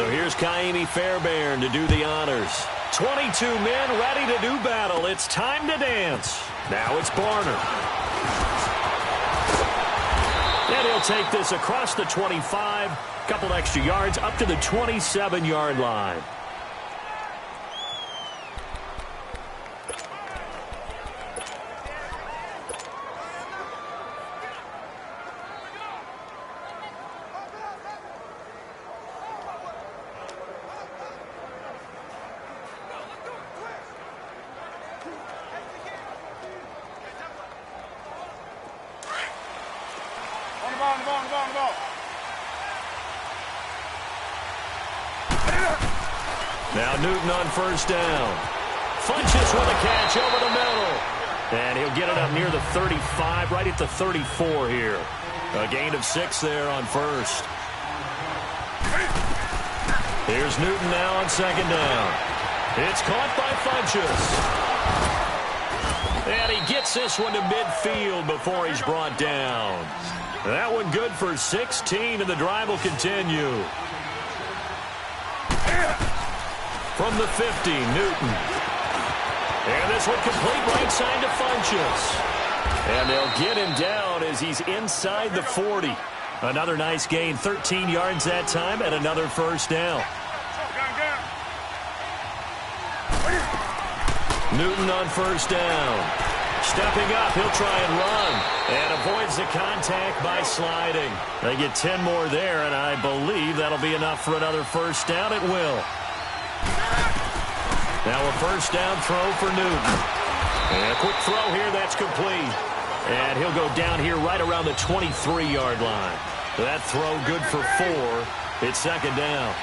So here's Kaimi Fairbairn to do the honors. 22 men ready to do battle. It's time to dance. Now it's Barner. And he'll take this across the 25, couple extra yards up to the 27-yard line. Now Newton on first down. Funches with a catch over the middle. And he'll get it up near the 35, right at the 34 here. A gain of 6 there on first. Here's Newton now on second down. It's caught by Funches. And he gets this one to midfield before he's brought down. That one good for 16, and the drive will continue. From the 50, Newton. And this one complete right side to Funches. And they'll get him down as he's inside the 40. Another nice gain, 13 yards that time, and another first down. Newton on first down. Stepping up, he'll try and run. And avoids the contact by sliding. They get 10 more there, and I believe that'll be enough for another first down. It will. Now a first down throw for Newton. And a quick throw here, that's complete. And he'll go down here right around the 23-yard line. That throw good for 4. It's second down.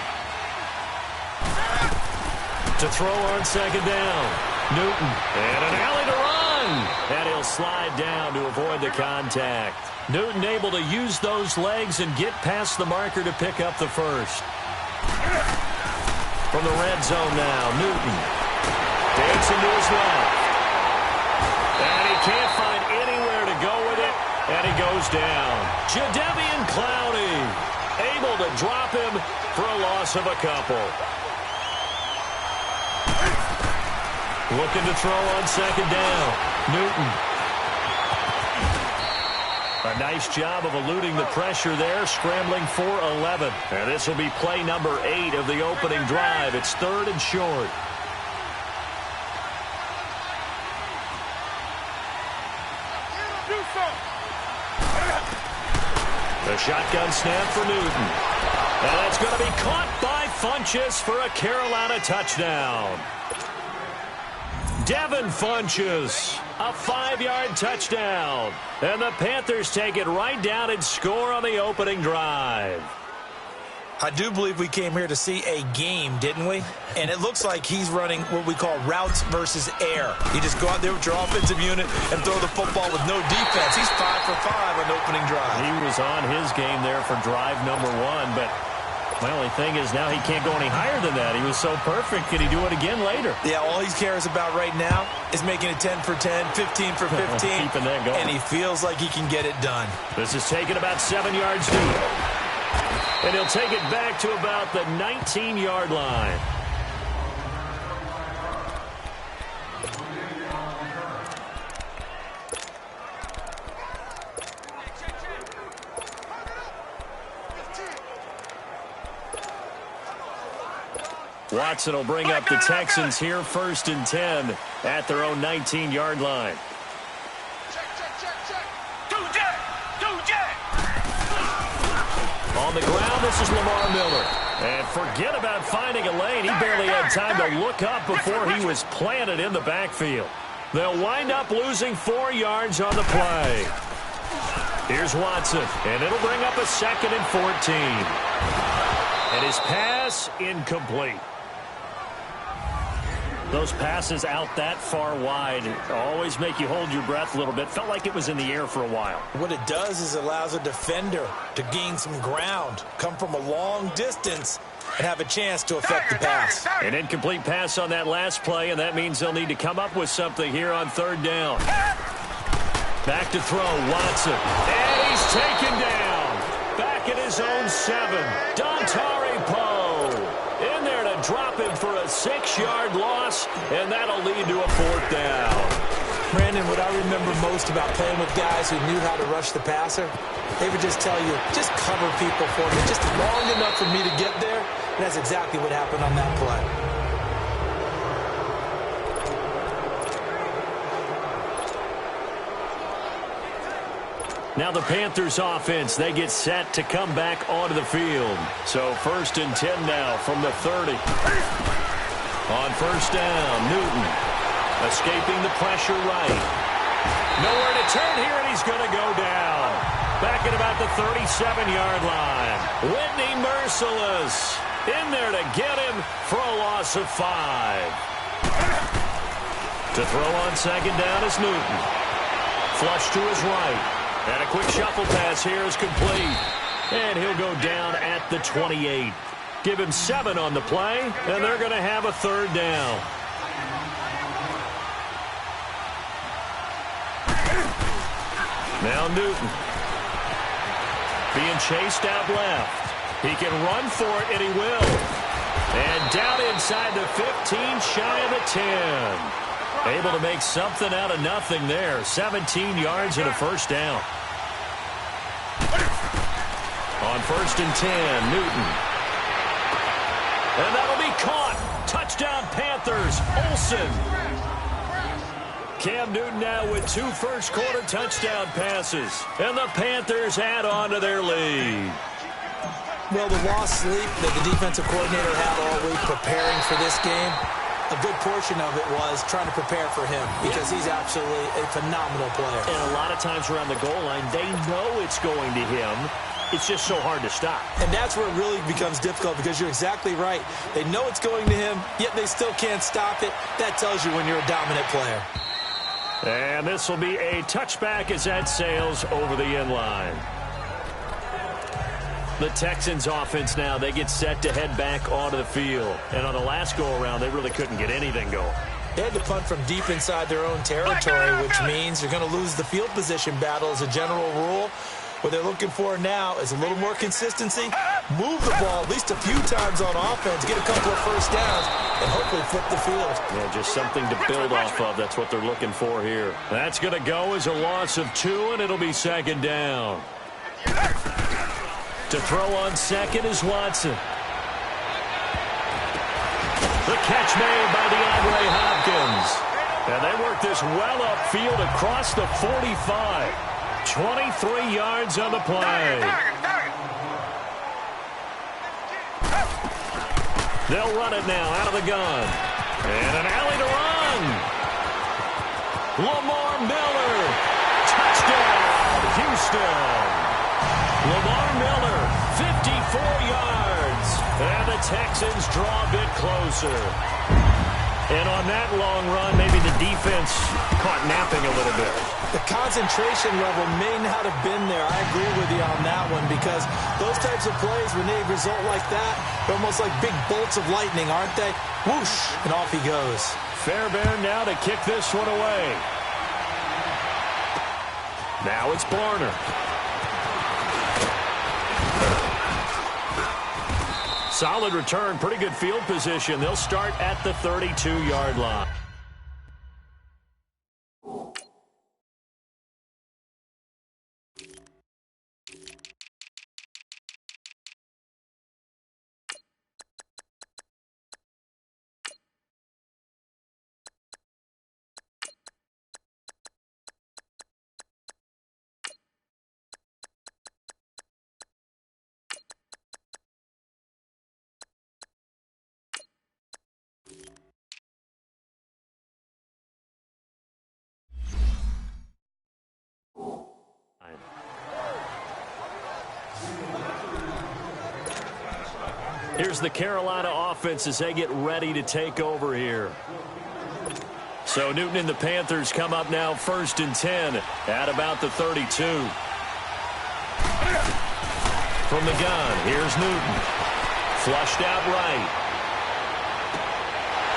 To throw on second down. Newton. And an alley to run. And he'll slide down to avoid the contact. Newton able to use those legs and get past the marker to pick up the first. From the red zone now, Newton takes into his left. And he can't find anywhere to go with it, and he goes down. Jadeveon Clowney able to drop him for a loss of a couple. Looking to throw on second down, Newton. A nice job of eluding the pressure there, scrambling for 11. And this will be play number 8 of the opening drive. It's third and short. The shotgun snap for Newton. And that's going to be caught by Funches for a Carolina touchdown. Devin Funches, a 5-yard touchdown. And the Panthers take it right down and score on the opening drive. I do believe we came here to see a game, didn't we? And it looks like he's running what we call routes versus air. You just go out there with your offensive unit and throw the football with no defense. He's 5 for 5 on the opening drive. He was on his game there for drive number 1, but my only thing is now he can't go any higher than that. He was so perfect. Can he do it again later? Yeah, all he cares about right now is making it 10 for 10, 15 for 15. Keeping that going. And he feels like he can get it done. This is taken about 7 yards deep. And he'll take it back to about the 19-yard line. Watson will bring up the Texans here, 1st and 10 at their own 19-yard line. On the ground, this is Lamar Miller. And forget about finding a lane. He barely had time to look up before he was planted in the backfield. They'll wind up losing 4 yards on the play. Here's Watson, and it'll bring up a 2nd and 14. And his pass incomplete. Those passes out that far wide always make you hold your breath a little bit. Felt like it was in the air for a while. What it does is it allows a defender to gain some ground, come from a long distance, and have a chance to affect the pass. An incomplete pass on that last play, and that means they'll need to come up with something here on 3rd down. Back to throw, Watson. And he's taken down. Back at his own 7. Dontari Poe. drop him for a 6-yard loss, and that'll lead to a 4th down. Brandon, what I remember most about playing with guys who knew how to rush the passer, they would just tell you, just cover people for me, just long enough for me to get there. And that's exactly what happened on that play. Now the Panthers offense, they get set to come back onto the field. So 1st and 10 now from the 30. On 1st down, Newton escaping the pressure right. Nowhere to turn here, and he's going to go down. Back at about the 37-yard line. Whitney merciless. In there to get him for a loss of 5. To throw on 2nd down is Newton. Flush to his right. And a quick shuffle pass here is complete. And he'll go down at the 28. Give him 7 on the play, and they're going to have a 3rd down. Now Newton. Being chased out left. He can run for it, and he will. And down inside the 15, shy of the 10. Able to make something out of nothing there. 17 yards and a 1st down. On 1st and 10, Newton. And that'll be caught. Touchdown Panthers. Olsen. Cam Newton now with 2 first-quarter touchdown passes. And the Panthers add on to their lead. Well, the lost sleep that the defensive coordinator had all week preparing for this game, a good portion of it was trying to prepare for him because he's absolutely a phenomenal player. And a lot of times around the goal line, they know it's going to him. It's just so hard to stop. And that's where it really becomes difficult because you're exactly right. They know it's going to him, yet they still can't stop it. That tells you when you're a dominant player. And this will be a touchback as that sails over the end line. The Texans offense now, they get set to head back onto the field. And on the last go-around, they really couldn't get anything going. They had to punt from deep inside their own territory, which means you're going to lose the field position battle as a general rule. What they're looking for now is a little more consistency, move the ball at least a few times on offense, get a couple of first downs, and hopefully flip the field. Yeah, just something to build off of. That's what they're looking for here. That's going to go as a loss of 2, and it'll be 2nd down. To throw on 2nd is Watson. The catch made by DeAndre Hopkins. And they work this well upfield across the 45. 23 yards on the play. They'll run it now out of the gun. And an alley to run. Lamar Miller. Touchdown, Houston. Lamar Miller, 54 yards. And the Texans draw a bit closer. And on that long run, maybe the defense caught napping a little bit. The concentration level may not have been there. I agree with you on that one because those types of plays, when they result like that, they're almost like big bolts of lightning, aren't they? Whoosh, and off he goes. Fairbairn now to kick this one away. Now it's Barner. Solid return, pretty good field position. They'll start at the 32-yard line. Here's the Carolina offense as they get ready to take over here. So Newton and the Panthers come up now 1st and 10 at about the 32. From the gun, here's Newton. Flushed out right.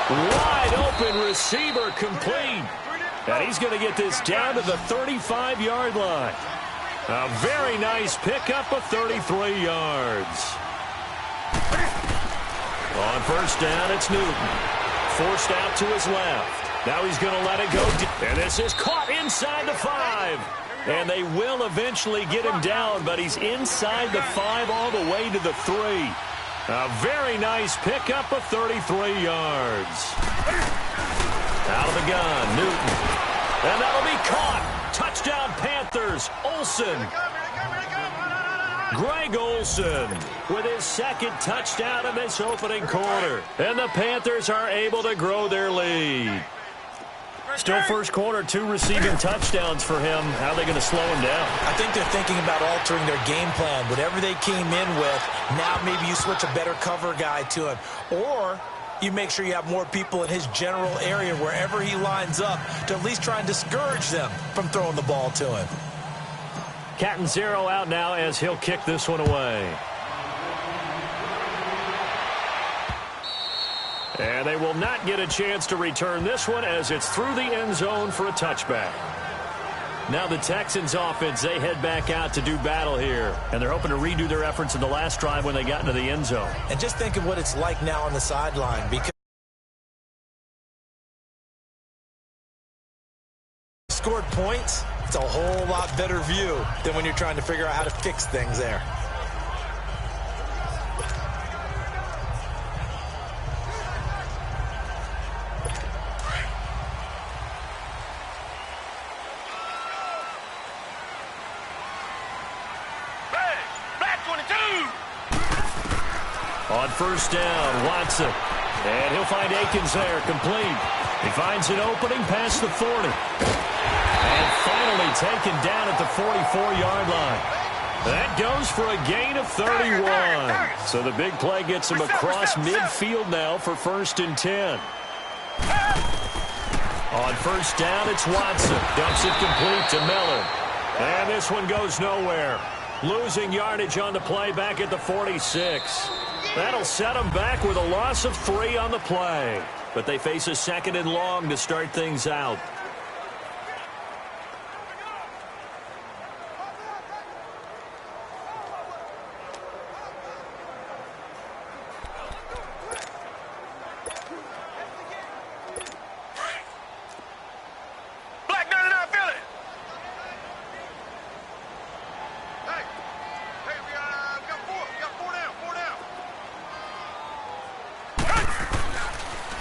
Wide open receiver complete. And he's going to get this down to the 35-yard line. A very nice pickup of 33 yards. On first down, it's Newton. Forced out to his left. Now he's going to let it go. And this is caught inside the 5. And they will eventually get him down, but he's inside the 5 all the way to the 3. A very nice pickup of 33 yards. Out of the gun, Newton. And that'll be caught. Touchdown, Panthers. Olsen. Greg Olsen with his second touchdown in this opening quarter. And the Panthers are able to grow their lead. Still first quarter, 2 receiving touchdowns for him. How are they going to slow him down? I think they're thinking about altering their game plan. Whatever they came in with, now maybe you switch a better cover guy to him. Or you make sure you have more people in his general area wherever he lines up to at least try and discourage them from throwing the ball to him. Cat and 0 out now as he'll kick this one away. And they will not get a chance to return this one as it's through the end zone for a touchback. Now the Texans offense, they head back out to do battle here. And they're hoping to redo their efforts in the last drive when they got into the end zone. And just think of what it's like now on the sideline, because scored points, it's a whole lot better view than when you're trying to figure out how to fix things there. On first down, Watson. And he'll find Akins there, complete. He finds an opening past the 40. And finally taken down at the 44-yard line. That goes for a gain of 31. So the big play gets him across midfield now for 1st and 10. On first down, it's Watson. Dumps it complete to Miller. And this one goes nowhere. Losing yardage on the play back at the 46. That'll set them back with a loss of 3 on the play. But they face a 2nd and long to start things out.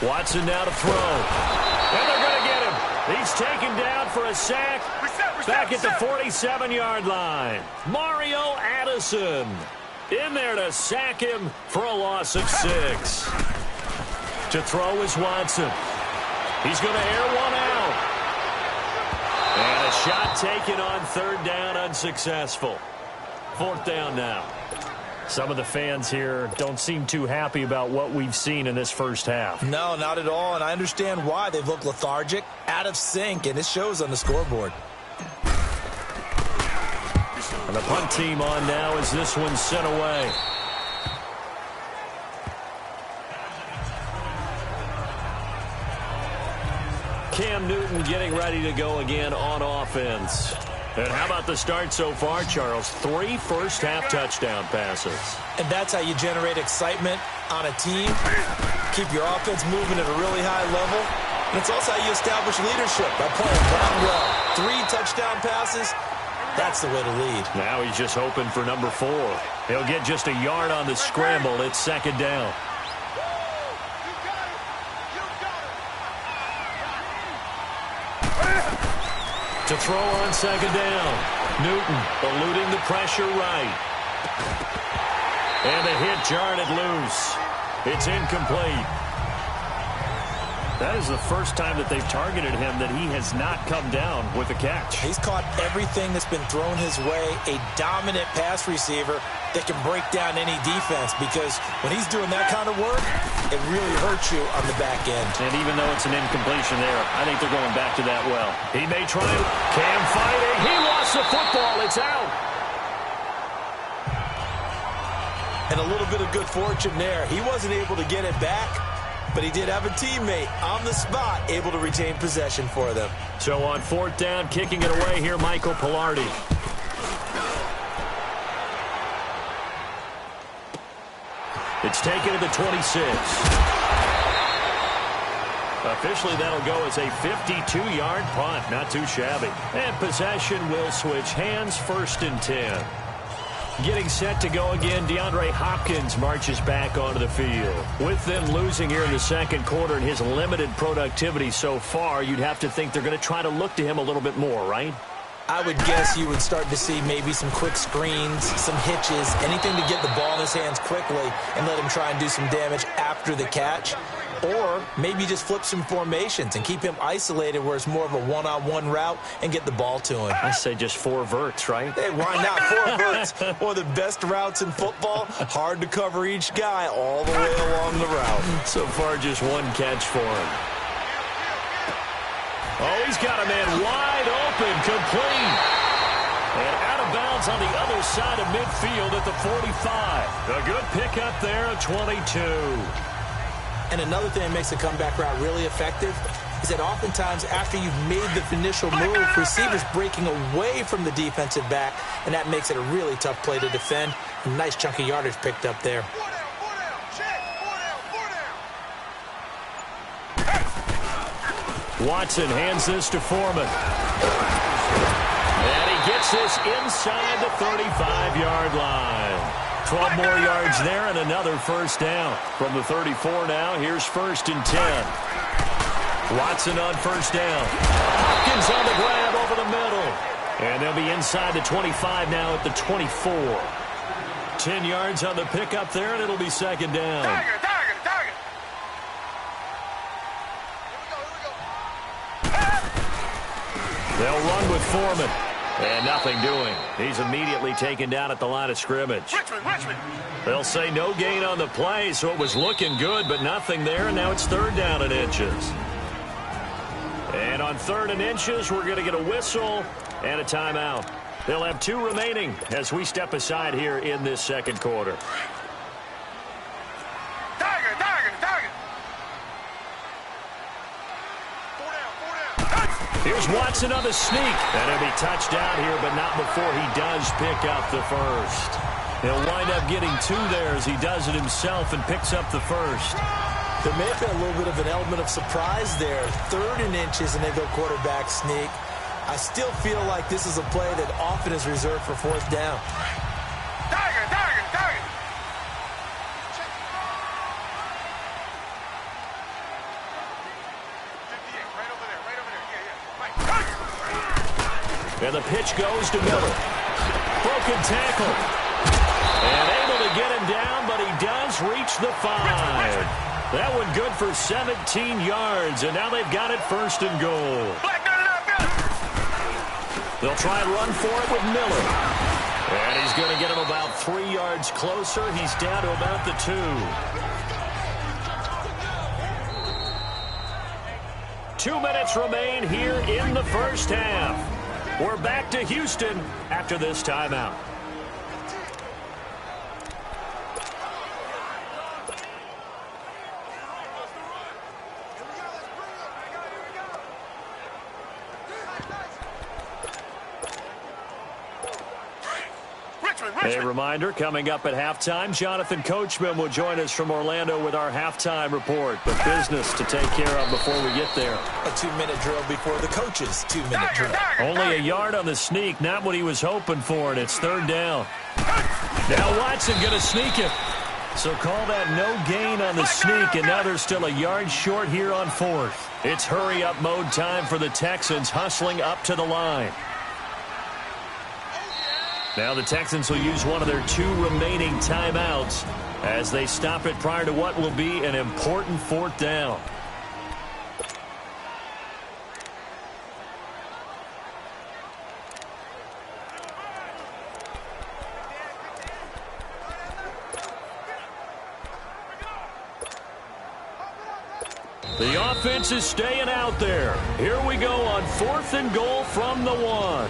Watson now to throw. And they're going to get him. He's taken down for a sack. Back at the 47-yard line. Mario Addison in there to sack him for a loss of 6. To throw is Watson. He's going to air one out. And a shot taken on 3rd down, unsuccessful. 4th down now. Some of the fans here don't seem too happy about what we've seen in this first half. No, not at all, and I understand why. They've looked lethargic, out of sync, and it shows on the scoreboard. And the punt team on now as this one's sent away. Cam Newton getting ready to go again on offense. And how about the start so far, Charles? 3 first-half touchdown passes. And that's how you generate excitement on a team. Keep your offense moving at a really high level. And it's also how you establish leadership by playing down well. 3 touchdown passes, that's the way to lead. Now he's just hoping for number 4. He'll get just a yard on the scramble. It's 2nd down. To throw on 2nd down. Newton eluding the pressure right. And the hit jarred it loose. It's incomplete. That is the first time that they've targeted him that he has not come down with a catch. He's caught everything that's been thrown his way. A dominant pass receiver that can break down any defense, because when he's doing that kind of work, it really hurts you on the back end. And even though it's an incompletion there, I think they're going back to that well. He may try it. Cam fighting. He lost the football. It's out. And a little bit of good fortune there. He wasn't able to get it back, but he did have a teammate on the spot able to retain possession for them. So on 4th down, kicking it away here, Michael Pilardi. It's It's taken to the 26. Officially, that'll go as a 52-yard punt. Not too shabby. And possession will switch hands, 1st and 10. Getting set to go again, DeAndre Hopkins marches back onto the field. With them losing here in the second quarter and his limited productivity so far, you'd have to think they're going to try to look to him a little bit more, right? I would guess you would start to see maybe some quick screens, some hitches, anything to get the ball in his hands quickly and let him try and do some damage after the catch. Or maybe just flip some formations and keep him isolated where it's more of a one-on-one route and get the ball to him. I say just 4 verts, right? Hey, why not 4 verts? One of the best routes in football. Hard to cover each guy all the way along the route. So far, just 1 catch for him. Oh, he's got a man wide open, complete. And out of bounds on the other side of midfield at the 45. A good pickup there at 22. And another thing that makes the comeback route really effective is that oftentimes after you've made the initial move, receivers breaking away from the defensive back, and that makes it a really tough play to defend. A nice chunk of yardage picked up there. Watson hands this to Foreman. And he gets this inside the 35-yard line. 12 more yards there and another 1st down. From the 34 now, here's 1st and 10. Watson on 1st down. Hopkins on the grab over the middle. And they'll be inside the 25 now at the 24. 10 yards on the pickup there, and it'll be 2nd down. Target. They'll run with Foreman. And nothing doing. He's immediately taken down at the line of scrimmage. Richmond. They'll say no gain on the play, so it was looking good, but nothing there, and now it's 3rd down and inches. And on 3rd and inches, we're going to get a whistle and a timeout. They'll have 2 remaining as we step aside here in this second quarter. Target. Here's Watson on the sneak. And he'll be touched down here, but not before he does pick up the 1st. He'll wind up getting 2 there as he does it himself and picks up the 1st. There may have been a little bit of an element of surprise there. 3rd and inches, and they go quarterback sneak. I still feel like this is a play that often is reserved for 4th down. Target. And the pitch goes to Miller. Broken tackle. And able to get him down, but he does reach the 5. That one good for 17 yards, and now they've got it 1st and goal. They'll try and run for it with Miller. And he's going to get him about 3 yards closer. He's down to about the 2. 2 minutes remain here in the 1st half. We're back to Houston after this timeout. A reminder, coming up at halftime, Jonathan Coachman will join us from Orlando with our halftime report. But business to take care of before we get there. A 2-minute drill before the coach's 2-minute drill. Only a yard on the sneak, not what he was hoping for, and it's 3rd down. Now Watson going to sneak it. So call that no gain on the sneak, and now they're still a yard short here on 4th. It's hurry-up mode time for the Texans, hustling up to the line. Now the Texans will use one of their 2 remaining timeouts as they stop it prior to what will be an important 4th down. The offense is staying out there. Here we go on 4th and goal from the 1.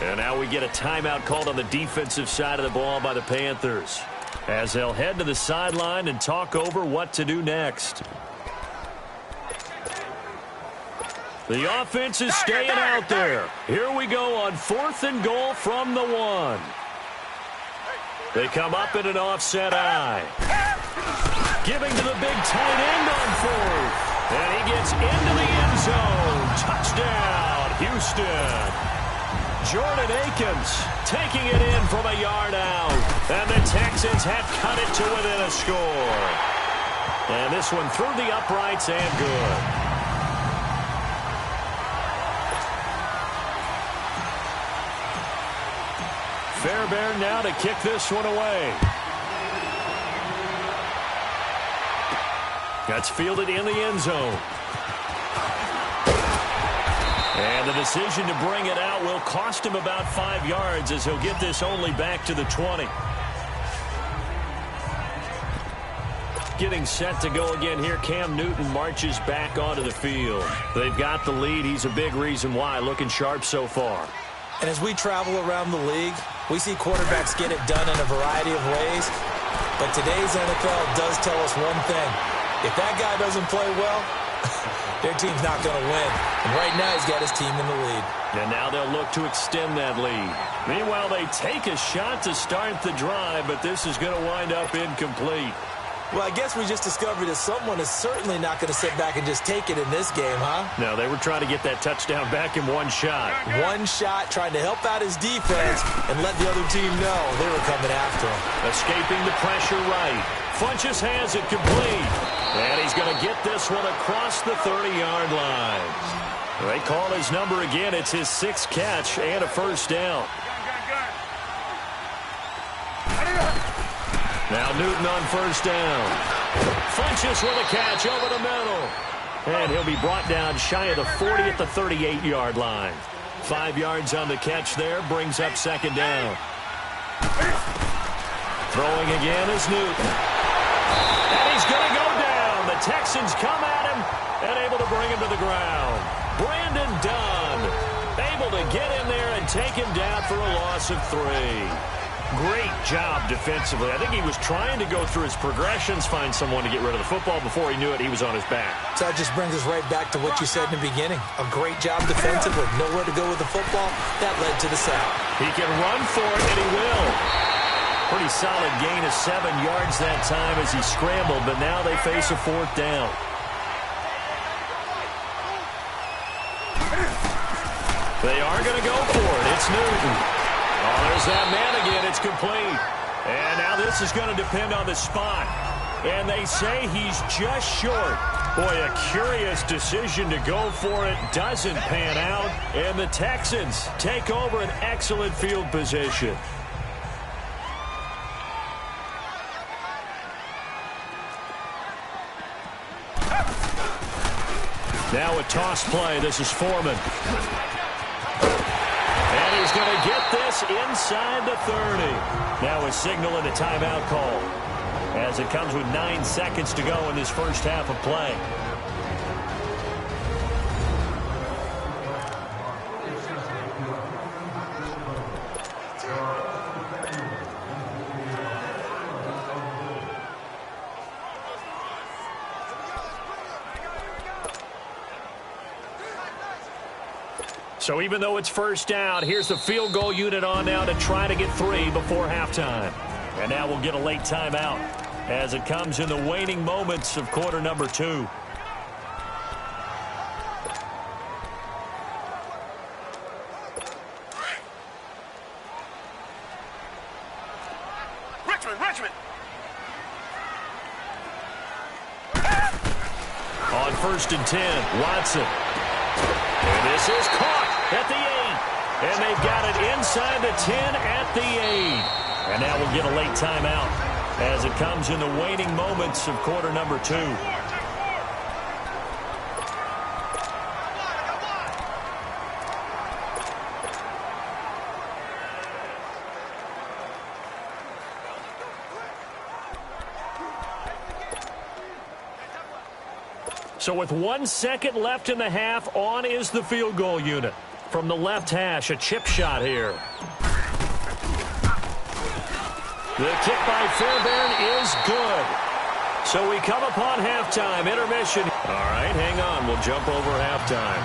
And now we get a timeout called on the defensive side of the ball by the Panthers, as they'll head to the sideline and talk over what to do next. The offense is staying out there. Here we go on 4th and goal from the 1. They come up in an offset eye. Giving to the big tight end on fourth. And he gets into the end zone. Touchdown, Houston. Jordan Akins taking it in from a yard out. And the Texans have cut it to within a score. And this one through the uprights and good. Fairbairn now to kick this one away. That's fielded in the end zone. And the decision to bring it out will cost him about 5 yards as he'll get this only back to the 20. Getting set to go again here. Cam Newton marches back onto the field. They've got the lead. He's a big reason why. Looking sharp so far. And as we travel around the league, we see quarterbacks get it done in a variety of ways. But today's NFL does tell us one thing. If that guy doesn't play well, their team's not going to win. And right now, he's got his team in the lead. And now they'll look to extend that lead. Meanwhile, they take a shot to start the drive, but this is going to wind up incomplete. Well, I guess we just discovered that someone is certainly not going to sit back and just take it in this game, huh? No, they were trying to get that touchdown back in one shot. One shot, trying to help out his defense and let the other team know they were coming after him. Escaping the pressure right. Funchess has it complete. And he's going to get this one across the 30-yard line. They call his number again. It's his 6th catch and a first down. Now Newton on first down. Funchess with a catch over the middle. And he'll be brought down shy of the 40 at the 38-yard line. 5 yards on the catch there. Brings up second down. Throwing again is Newton. And he's going to go down. The Texans come at him and able to bring him to the ground. Brandon Dunn able to get in there and take him down for a loss of 3. Great job defensively. I think he was trying to go through his progressions, find someone to get rid of the football. Before he knew it, he was on his back. So that just brings us right back to what you said in the beginning. A great job defensively. Nowhere to go with the football. That led to the sack. He can run for it, and he will. Pretty solid gain of 7 yards that time as he scrambled, but now they face a 4th down. They are going to go for it. It's Newton. Oh, there's that man again. It's complete. And now this is going to depend on the spot. And they say he's just short. Boy, a curious decision to go for it. Doesn't pan out. And the Texans take over an excellent field position. Now a toss play. This is Foreman. And he's going to get this inside the 30. Now a signal and a timeout call as it comes with 9 seconds to go in this first half of play. So even though it's first down, here's the field goal unit on now to try to get 3 before halftime. And now we'll get a late timeout as it comes in the waning moments of quarter number 2. Richmond. On 1st and 10, Watson. And this is caught at the 8. And they've got it inside the 10 at the 8. And now we'll get a late timeout as it comes in the waning moments of quarter number 2. So with 1 second left in the half, on is the field goal unit. From the left hash, a chip shot here. The kick by Fairbairn is good. So we come upon halftime, intermission. All right, hang on. We'll jump over halftime.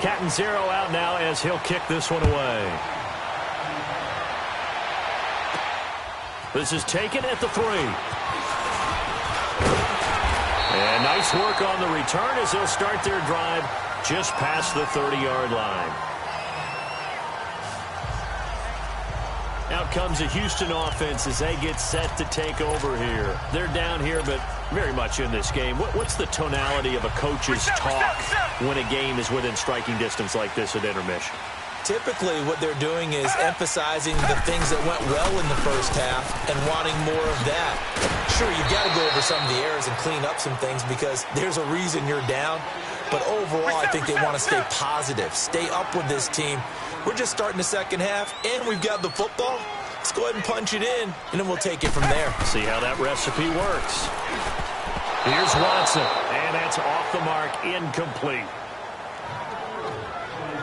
Cat and zero out now as he'll kick this one away. This is taken at the 3. And nice work on the return as they'll start their drive just past the 30-yard line. Out comes the Houston offense as they get set to take over here. They're down here, but very much in this game. What's the tonality of a coach's talk when a game is within striking distance like this at intermission? Typically, what they're doing is emphasizing the things that went well in the first half and wanting more of that. Sure, you've got to go over some of the errors and clean up some things because there's a reason you're down. But overall, I think they want to stay positive, stay up with this team. We're just starting the second half, and we've got the football. Let's go ahead and punch it in, and then we'll take it from there. See how that recipe works. Here's Watson, and that's off the mark, incomplete.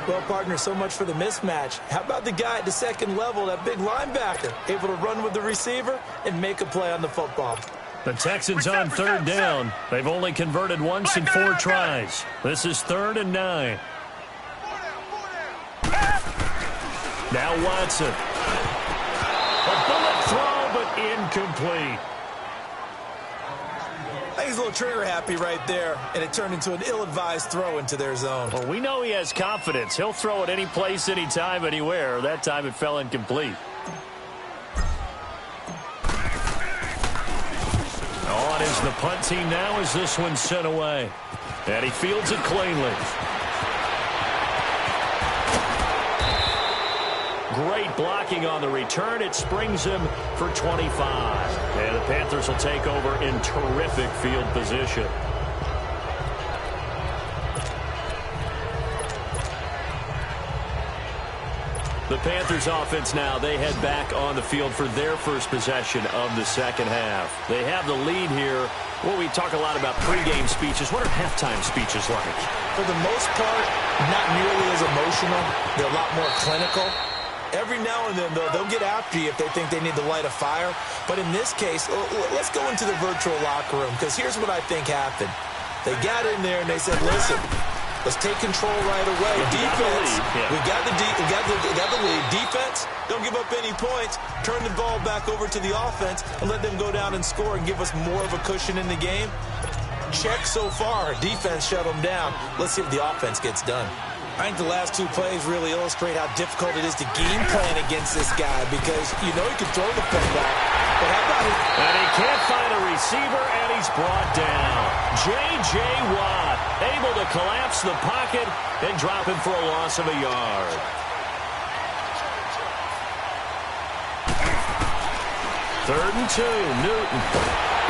Well, partner, so much for the mismatch. How about the guy at the second level, that big linebacker, able to run with the receiver and make a play on the football? The Texans on third down. They've only converted once in 4 tries. This is 3rd and 9. Now Watson. A bullet throw, but incomplete. I think he's a little trigger happy right there, and it turned into an ill-advised throw into their zone. Well, we know he has confidence. He'll throw it any place, anytime, anywhere. That time it fell incomplete. On is the punt team now as this one's sent away. And he fields it cleanly. Great blocking on the return. It springs him for 25. And the Panthers will take over in terrific field position. The Panthers offense now, they head back on the field for their first possession of the second half. They have the lead here. Well, we talk a lot about pregame speeches. What are halftime speeches like? For the most part, not nearly as emotional. They're a lot more clinical. Every now and then, though, they'll get after you if they think they need to light a fire. But in this case, let's go into the virtual locker room, because here's what I think happened. They got in there and they said, listen, let's take control right away. Defense, we got the lead. Defense, don't give up any points. Turn the ball back over to the offense and let them go down and score and give us more of a cushion in the game. Check so far. Defense shut them down. Let's see if the offense gets done. I think the last 2 plays really illustrate how difficult it is to game plan against this guy because you know he can throw the football. But how about it? And he can't find a receiver, and he's brought down. J.J. Watt able to collapse the pocket and drop him for a loss of a yard. Third and 2, Newton.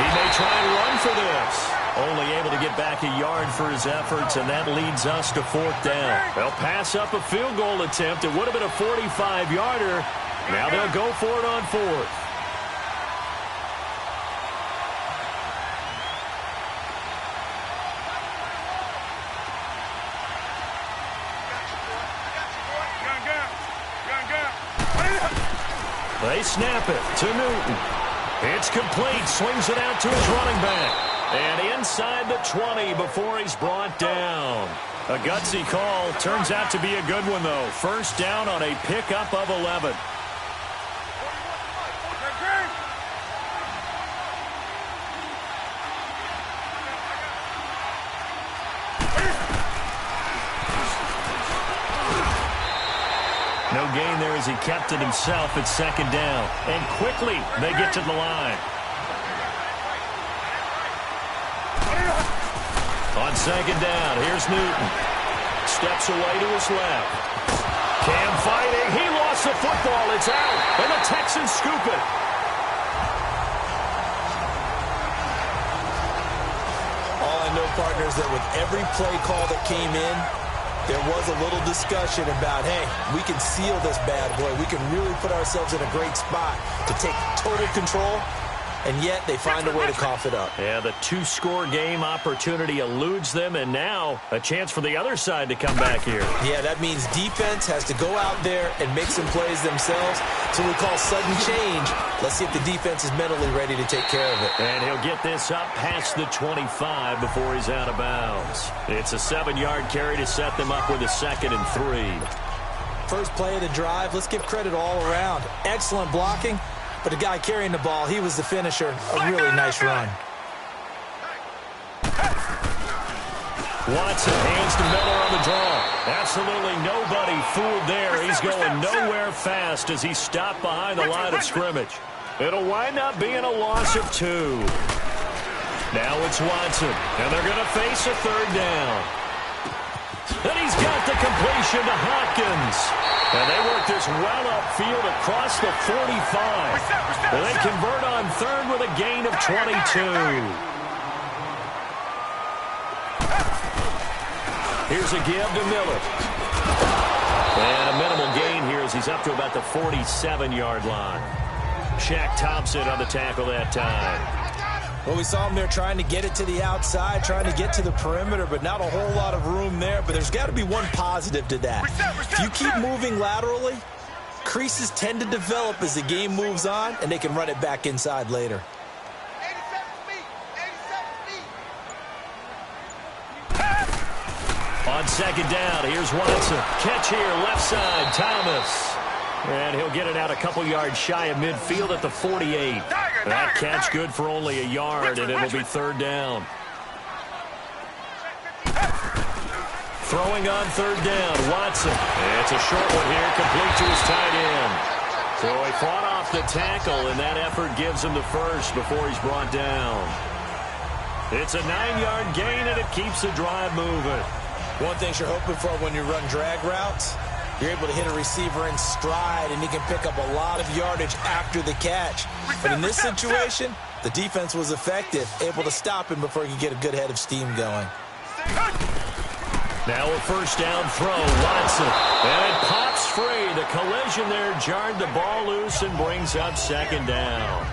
He may try and run for this. Only able to get back a yard for his efforts, and that leads us to 4th down. They'll pass up a field goal attempt. It would have been a 45-yarder. Now they'll go for it on 4th. They snap it to Newton. It's complete. Swings it out to his running back. And inside the 20 before he's brought down. A gutsy call. Turns out to be a good one, though. First down on a pickup of 11. No gain there as he kept it himself at 2nd down. And quickly they get to the line. On 2nd down, here's Newton. Steps away to his left. Cam fighting. He lost the football. It's out. And the Texans scoop it. All I know, partner, is that with every play call that came in, there was a little discussion about, hey, we can seal this bad boy. We can really put ourselves in a great spot to take total control. and yet they find a way to cough it up. Yeah, the two-score game opportunity eludes them, and now a chance for the other side to come back here. Yeah, that means defense has to go out there and make some plays themselves. So we call sudden change. Let's see if the defense is mentally ready to take care of it. And he'll get this up past the 25 before he's out of bounds. It's a 7-yard carry to set them up with a 2nd and 3. First play of the drive, let's give credit all around. Excellent blocking, but the guy carrying the ball, he was the finisher. A really nice run. Watson hands to Miller on the draw. Absolutely nobody fooled there. He's going nowhere fast as he stopped behind the line of scrimmage. It'll wind up being a loss of 2. Now it's Watson, and they're going to face a 3rd down. And he's got the completion to Hopkins. And they work this well upfield across the 45. And they convert on 3rd with a gain of 22. Here's a give to Miller. And a minimal gain here as he's up to about the 47-yard line. Shaq Thompson on the tackle that time. Well, we saw him there trying to get it to the outside, trying to get to the perimeter, but not a whole lot of room there. But there's got to be one positive to that. If you keep moving laterally, creases tend to develop as the game moves on, and they can run it back inside later. On 2nd down, here's Watson. Catch here, left side, Thomas. And he'll get it out a couple yards shy of midfield at the 48. That catch good for only a yard, and it'll be 3rd down. Throwing on 3rd down, Watson. It's a short one here, complete to his tight end. So he fought off the tackle, and that effort gives him the first before he's brought down. It's a 9-yard gain, and it keeps the drive moving. One thing you're hoping for when you run drag routes, you're able to hit a receiver in stride, and he can pick up a lot of yardage after the catch. But in this situation, the defense was effective, able to stop him before he could get a good head of steam going. Now a 1st down throw, Watson. And it pops free. The collision there jarred the ball loose and brings up 2nd down.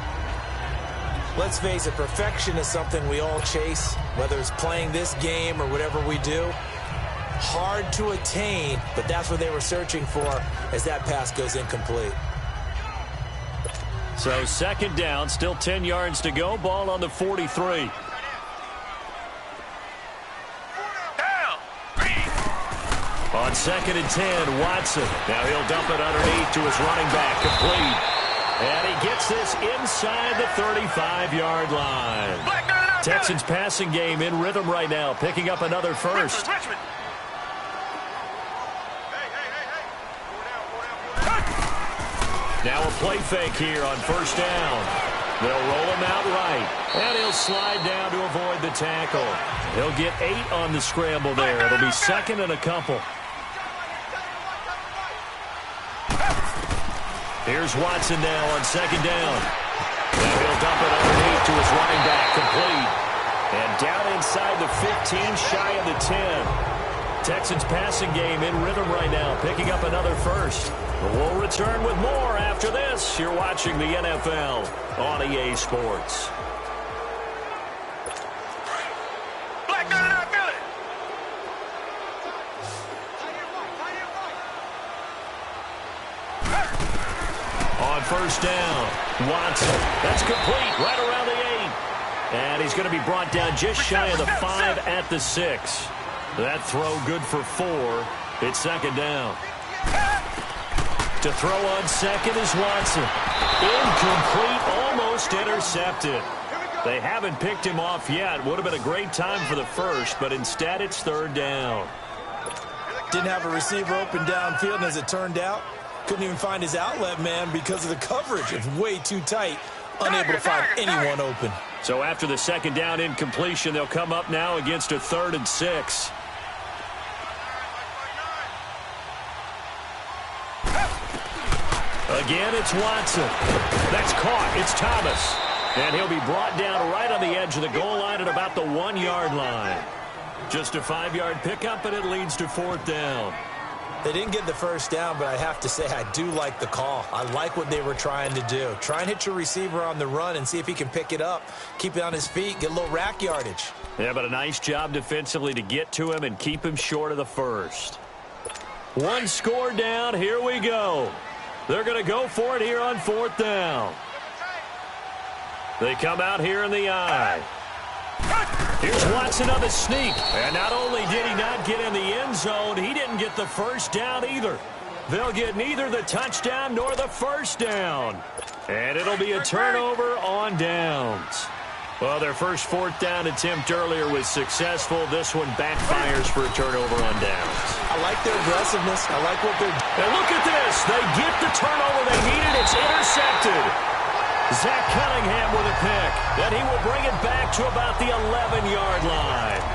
Let's face it, perfection is something we all chase, whether it's playing this game or whatever we do. Hard to attain, but that's what they were searching for as that pass goes incomplete. So 2nd down, still 10 yards to go. Ball on the 43. On 2nd and 10, Watson. Now he'll dump it underneath to his running back, complete. And he gets this inside the 35-yard line. Texans passing game in rhythm right now, picking up another first. Now a play fake here on 1st down. They'll roll him out right, and he'll slide down to avoid the tackle. He'll get 8 on the scramble there. It'll be 2nd and a couple. Here's Watson now on 2nd down. Now he'll dump it underneath to his running back, complete. And down inside the 15, shy of the 10. Texans passing game in rhythm right now, picking up another first. We'll return with more after this. You're watching the NFL on EA Sports. On 1st down, Watson. That's complete right around the 8. And he's going to be brought down just shy of the 5 at the 6. That throw good for 4. It's 2nd down. To throw on 2nd is Watson. Incomplete, almost intercepted. They haven't picked him off yet. Would have been a great time for the first, but instead it's 3rd down. Didn't have a receiver open downfield, and as it turned out, couldn't even find his outlet man because of the coverage. It's way too tight, unable to find anyone open. So after the 2nd down incompletion, they'll come up now against a 3rd and 6. Again, it's Watson. That's caught. It's Thomas. And he'll be brought down right on the edge of the goal line at about the 1-yard line. Just a 5-yard pickup, and it leads to 4th down. They didn't get the first down, but I have to say I do like the call. I like what they were trying to do. Try and hit your receiver on the run and see if he can pick it up, keep it on his feet, get a little rack yardage. Yeah, but a nice job defensively to get to him and keep him short of the first. One score down. Here we go. They're going to go for it here on 4th down. They come out here in the eye. Here's Watson on the sneak. And not only did he not get in the end zone, he didn't get the first down either. They'll get neither the touchdown nor the first down. And it'll be a turnover on downs. Well, their first 4th down attempt earlier was successful. This one backfires for a turnover on downs. I like their aggressiveness. I like what they're doing. And look at this. They get the turnover they needed. It's intercepted. Zach Cunningham with a pick. Then he will bring it back to about the 11-yard line.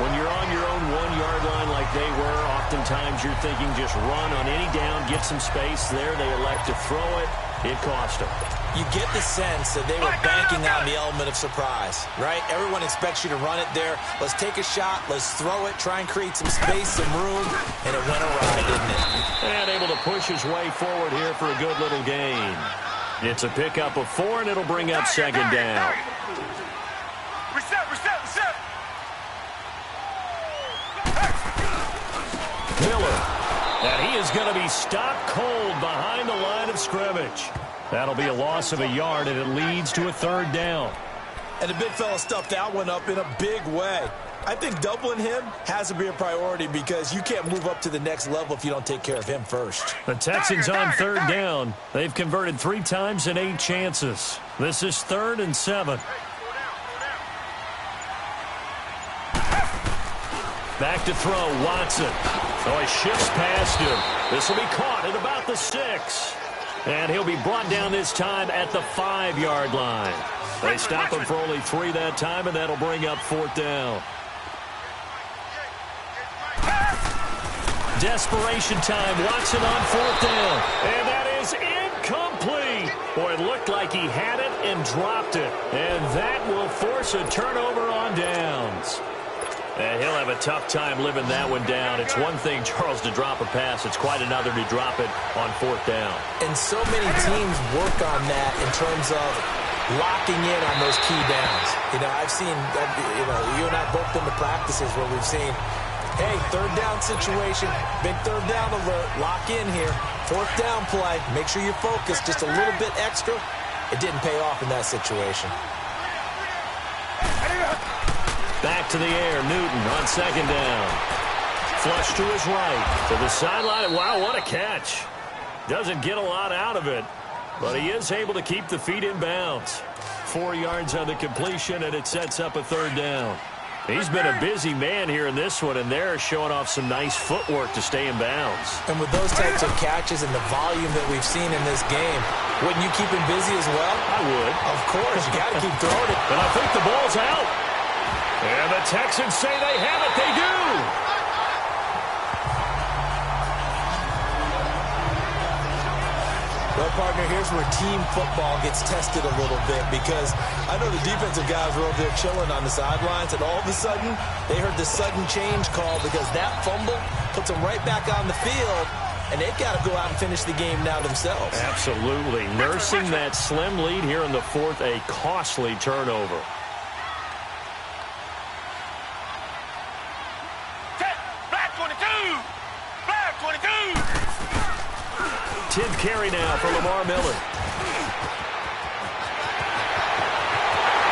When you're on your own 1-yard line like they were, oftentimes you're thinking just run on any down, get some space there. They elect to throw it. It cost them. You get the sense that they were banking on the element of surprise, right? Everyone expects you to run it there. Let's take a shot. Let's throw it. Try and create some space, some room. And it went awry, didn't it? And able to push his way forward here for a good little gain. It's a pickup of 4, and it'll bring up 2nd down. Reset. Miller. And he is going to be stopped cold behind the line of scrimmage. That'll be a loss of a yard, and it leads to a 3rd down. And the big fella stuffed that one up in a big way. I think doubling him has to be a priority because you can't move up to the next level if you don't take care of him first. The Texans on 3rd down. They've converted 3 times in 8 chances. This is 3rd and 7. Back to throw, Watson. Oh, he shifts past him. This will be caught at about the 6. And he'll be brought down this time at the 5-yard line. They stop him for only 3 that time, and that'll bring up 4th down. Desperation time. Watson on 4th down. And that is incomplete. Boy, it looked like he had it and dropped it. And that will force a turnover on downs. And he'll have a tough time living that one down. It's one thing, Charles, to drop a pass. It's quite another to drop it on 4th down. And so many teams work on that in terms of locking in on those key downs. You know, I've seen, you and I both been to practices where we've seen, hey, 3rd down situation, big 3rd down alert, lock in here. 4th down play, make sure you're focused just a little bit extra. It didn't pay off in that situation. Back to the air, Newton on 2nd down. Flush to his right, to the sideline. Wow, what a catch. Doesn't get a lot out of it, but he is able to keep the feet in bounds. 4 yards on the completion, and it sets up a 3rd down. He's been a busy man here in this one, and they're showing off some nice footwork to stay in bounds. And with those types of catches and the volume that we've seen in this game, wouldn't you keep him busy as well? I would. Of course, you got to keep throwing it. But I think the ball's out. And the Texans say they have it. They do. Well, partner, here's where team football gets tested a little bit because I know the defensive guys were over there chilling on the sidelines, and all of a sudden they heard the sudden change call because that fumble puts them right back on the field, and they've got to go out and finish the game now themselves. Absolutely. Nursing that slim lead here in the 4th, a costly turnover. Black 22! Black 22! 10th carry now for Lamar Miller.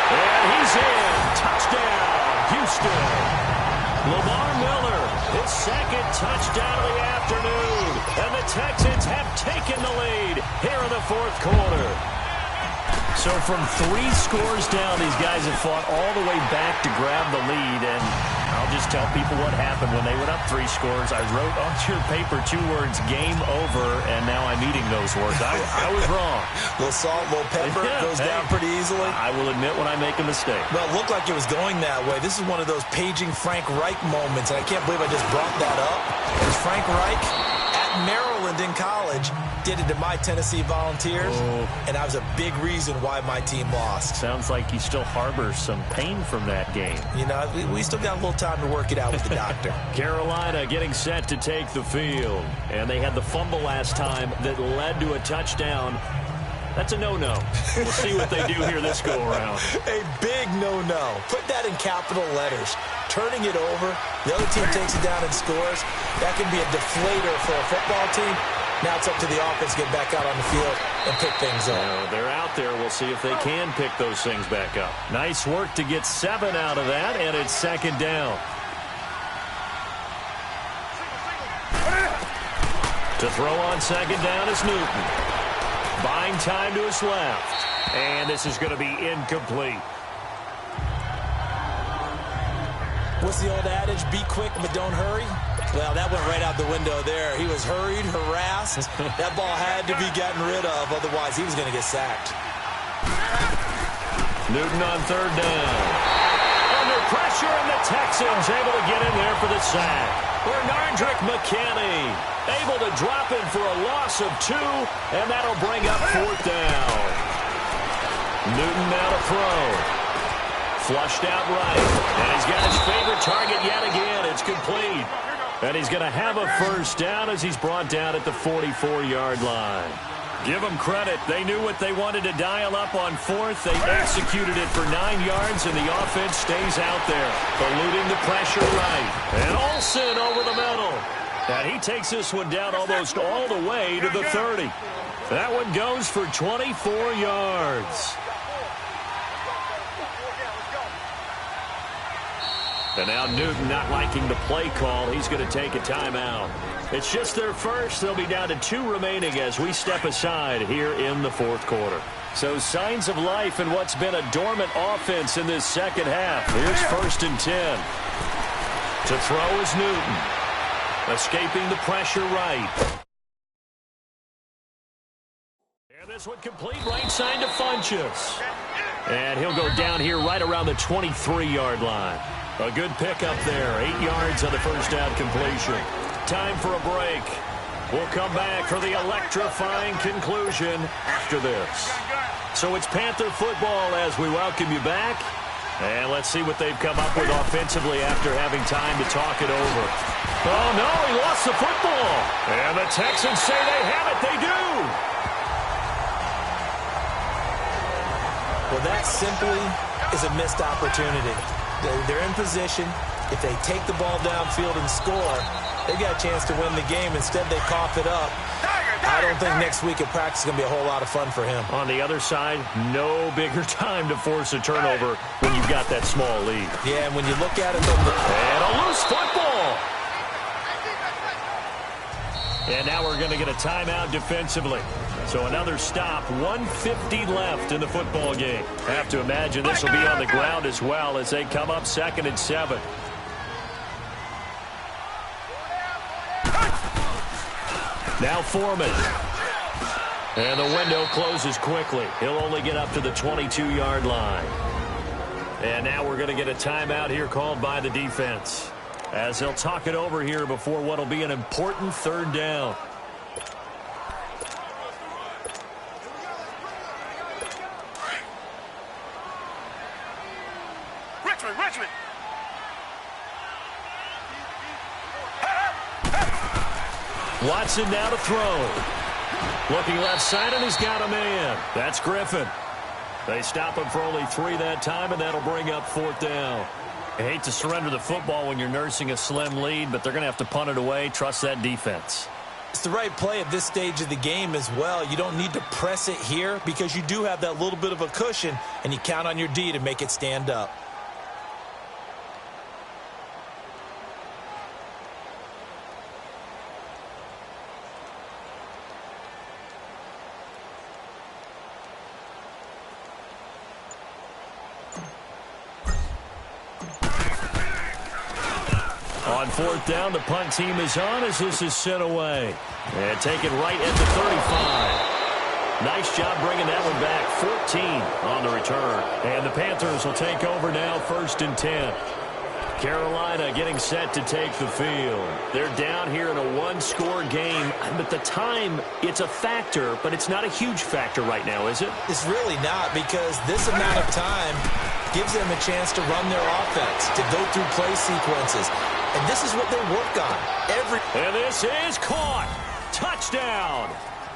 And he's in. Touchdown, Houston. Lamar Miller, his 2nd touchdown of the afternoon. And the Texans have taken the lead here in the 4th quarter. So from 3 scores down, these guys have fought all the way back to grab the lead. And I'll just tell people what happened when they went up 3 scores. I wrote on your paper 2 words, game over, and now I'm eating those words. I was wrong. A little salt, a little pepper, goes down pretty easily. I will admit when I make a mistake. Well, it looked like it was going that way. This is one of those paging Frank Reich moments, and I can't believe I just brought that up. It was Frank Reich at Maryland in college did it to my Tennessee Volunteers, and that was a big reason why my team lost. Sounds like you still harbor some pain from that game. You know, we still got a little time to work it out with the doctor. Carolina getting set to take the field. And they had the fumble last time that led to a touchdown. That's a no-no. We'll see what they do here this go-around. A big no-no. Put that in capital letters. Turning it over, the other team takes it down and scores. That can be a deflator for a football team. Now it's up to the offense to get back out on the field and pick things up. They're out there. We'll see if they can pick those things back up. Nice work to get 7 out of that, and it's second down. To throw on second down is Newton. Buying time to his left. And this is going to be incomplete. What's the old adage? Be quick, but don't hurry? Well, that went right out the window there. He was hurried, harassed. That ball had to be gotten rid of, otherwise he was going to get sacked. Newton on third down. Under pressure, and the Texans able to get in there for the sack. Bernardrick McKinney able to drop in for a loss of 2, and that'll bring up fourth down. Newton now to throw. Flushed out right, and he's got his favorite target yet again. It's complete. And he's going to have a first down as he's brought down at the 44-yard line. Give them credit. They knew what they wanted to dial up on fourth. They executed it for 9 yards, and the offense stays out there, eluding the pressure right. And Olsen over the middle. And he takes this one down almost all the way to the 30. That one goes for 24 yards. And now Newton not liking the play call. He's going to take a timeout. It's just their first. They'll be down to 2 remaining as we step aside here in the fourth quarter. So signs of life in what's been a dormant offense in this second half. Here's 1st and 10. To throw is Newton. Escaping the pressure right. And this one complete right side to Funchess. And he'll go down here right around the 23-yard line. A good pickup there. 8 yards on the first down completion. Time for a break. We'll come back for the electrifying conclusion after this. So it's Panther football as we welcome you back. And let's see what they've come up with offensively after having time to talk it over. Oh, no, he lost the football. And the Texans say they have it. They do. Well, that simply is a missed opportunity. They're in position. If they take the ball downfield and score, they've got a chance to win the game. Instead, they cough it up. I don't think next week at practice is going to be a whole lot of fun for him. On the other side, no bigger time to force a turnover when you've got that small lead. Yeah, and when you look at it from the... And a loose football. And now we're going to get a timeout defensively. So another stop, 1:50 left in the football game. I have to imagine this will be on the ground as well as they come up 2nd and 7. Now Foreman. And the window closes quickly. He'll only get up to the 22-yard line. And now we're going to get a timeout here called by the defense, as they'll talk it over here before what will be an important 3rd down. Richmond. Watson now to throw. Looking left side, and he's got a man. That's Griffin. They stop him for only 3 that time, and that'll bring up 4th down. I hate to surrender the football when you're nursing a slim lead, but they're going to have to punt it away. Trust that defense. It's the right play at this stage of the game as well. You don't need to press it here because you do have that little bit of a cushion, and you count on your D to make it stand up. On 4th down, the punt team is on as this is sent away. And taken right at the 35. Nice job bringing that one back. 14 on the return. And the Panthers will take over now, 1st and 10. Carolina getting set to take the field. They're down here in a one-score game, but the time, it's a factor, but it's not a huge factor right now, is it? It's really not, because this amount of time gives them a chance to run their offense, to go through play sequences. And this is what they work on. And this is caught. Touchdown.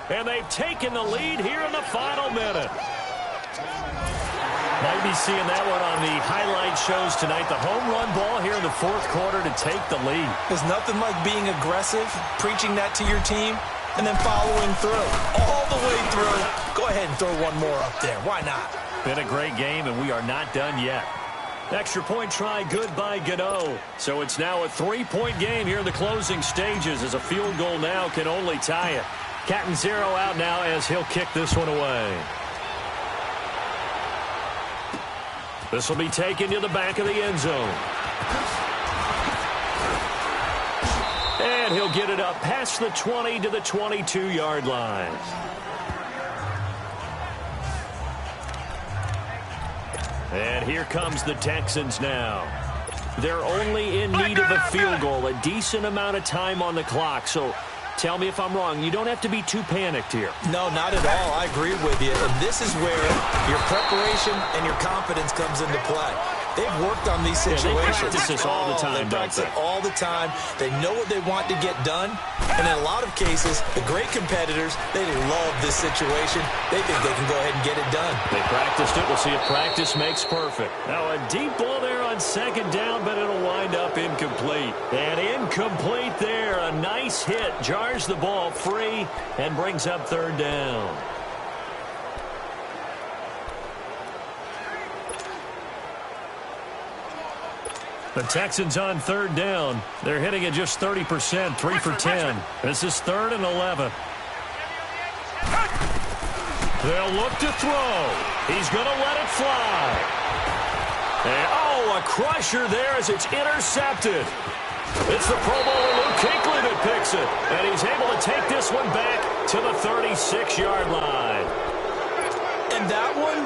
And they've taken the lead here in the final minute. Might be seeing that one on the highlight shows tonight. The home run ball here in the fourth quarter to take the lead. There's nothing like being aggressive, preaching that to your team, and then following through. All the way through. Go ahead and throw one more up there. Why not? Been a great game, and we are not done yet. Extra point try good by Gano. So it's now a 3-point game here in the closing stages, as a field goal now can only tie it. Catanzaro out now as he'll kick this one away. This will be taken to the back of the end zone. And he'll get it up past the 20 to the 22-yard line. And here comes the Texans now. They're only in need of a field goal, a decent amount of time on the clock. So tell me if I'm wrong. You don't have to be too panicked here. No, not at all. I agree with you. And this is where your preparation and your confidence comes into play. They've worked on these situations. Yeah, they practice this all the time, They practice it all the time. They know what they want to get done. And in a lot of cases, the great competitors, they love this situation. They think they can go ahead and get it done. They practiced it. We'll see if practice makes perfect. Now a deep ball there on second down, but it'll wind up incomplete. And incomplete there. A nice hit. Jars the ball free and brings up third down. The Texans on third down. They're hitting it just 30%, 3 for 10. This is 3rd and 11. They'll look to throw. He's going to let it fly. And, a crusher there as it's intercepted. It's the Pro Bowler Luke Kuechly that picks it. And he's able to take this one back to the 36-yard line. And that one,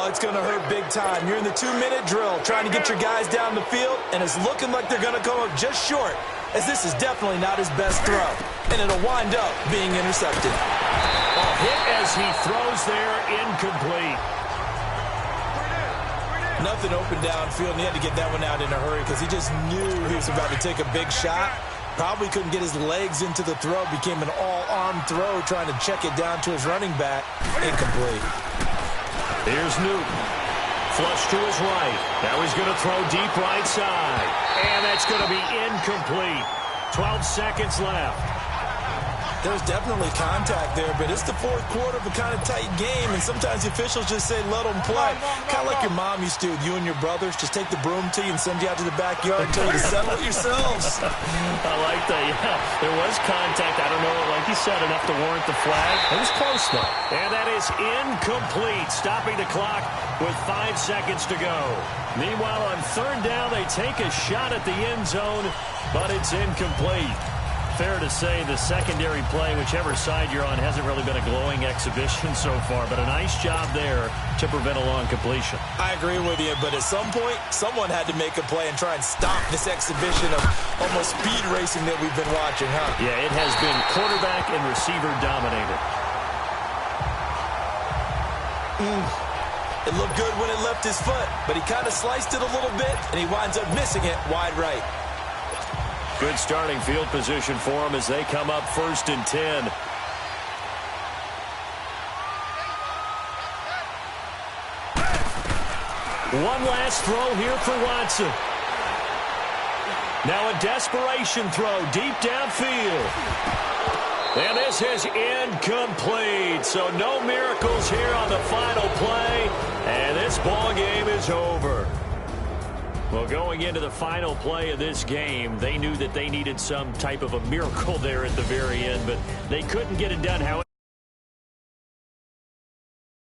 it's going to hurt big time. You're in the 2-minute drill trying to get your guys down the field, and it's looking like they're going to come up just short, as this is definitely not his best throw. And it'll wind up being intercepted. Hit as he throws there, incomplete. Nothing open downfield, and he had to get that one out in a hurry because he just knew he was about to take a big shot. Probably couldn't get his legs into the throw. Became an all-arm throw trying to check it down to his running back. Incomplete. Here's Newton. Flush to his right. Now he's going to throw deep right side. And that's going to be incomplete. 12 seconds left. There's definitely contact there, but it's the fourth quarter of a kind of tight game, and sometimes the officials just say, let them play. Kind of like your mom used to with you and your brothers. Just take the broom to you and send you out to the backyard and tell you to settle it yourselves. I like that, yeah. There was contact. I don't know, like you said, enough to warrant the flag. It was close, though. And that is incomplete, stopping the clock with 5 seconds to go. Meanwhile, on third down, they take a shot at the end zone, but it's incomplete. Fair to say the secondary play, whichever side you're on, hasn't really been a glowing exhibition so far, but a nice job there to prevent a long completion. I agree with you, but at some point, someone had to make a play and try and stop this exhibition of almost speed racing that we've been watching, huh? Yeah, it has been quarterback and receiver dominated. It looked good when it left his foot, but he kind of sliced it a little bit, and he winds up missing it wide right. Good starting field position for them as they come up 1st and 10. One last throw here for Watson. Now a desperation throw deep downfield. And this is incomplete. So no miracles here on the final play. And this ball game is over. Well, going into the final play of this game, they knew that they needed some type of a miracle there at the very end, but they couldn't get it done. However,